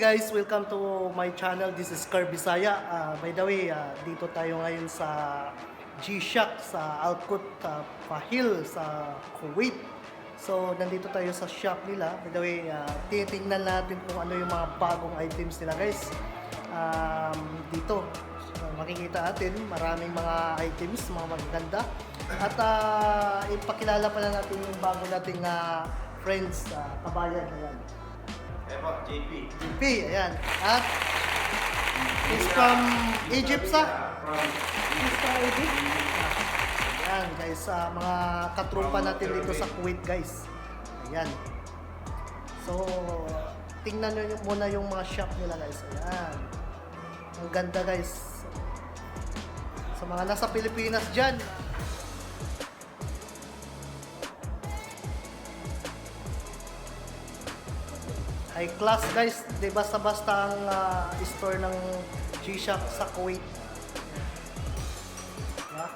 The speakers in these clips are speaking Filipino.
guys, welcome to my channel. This is Kerv Bisaya. By the way, dito tayo ngayon sa G-Shock sa Alkut Pahil sa Kuwait. So, nandito tayo sa shop nila. By the way, titingnan natin kung ano yung mga bagong items nila guys. Dito, makikita natin maraming mga items, mga magaganda. At ipakilala pala natin yung bago nating friends, kabayan. Ayan. JP. JP, ayan. At he's from Egypt, sa? He's from Egypt. Ayan, guys. Mga katrupa natin dito sa Kuwait, guys. Ayan. So, tingnan nyo muna yung mga shop nila, guys. Ayan. Ang ganda, guys. Sa mga nasa Pilipinas dyan, high class guys, di basta-basta ang store ng G-Shock sa Kuwait. Yeah.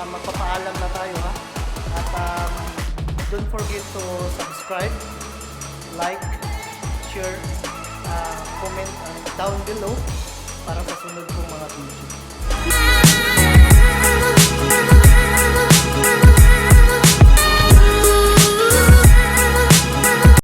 magpapaalam na tayo ha. At don't forget to subscribe, like, share, comment down below para sa sunod kong mga video.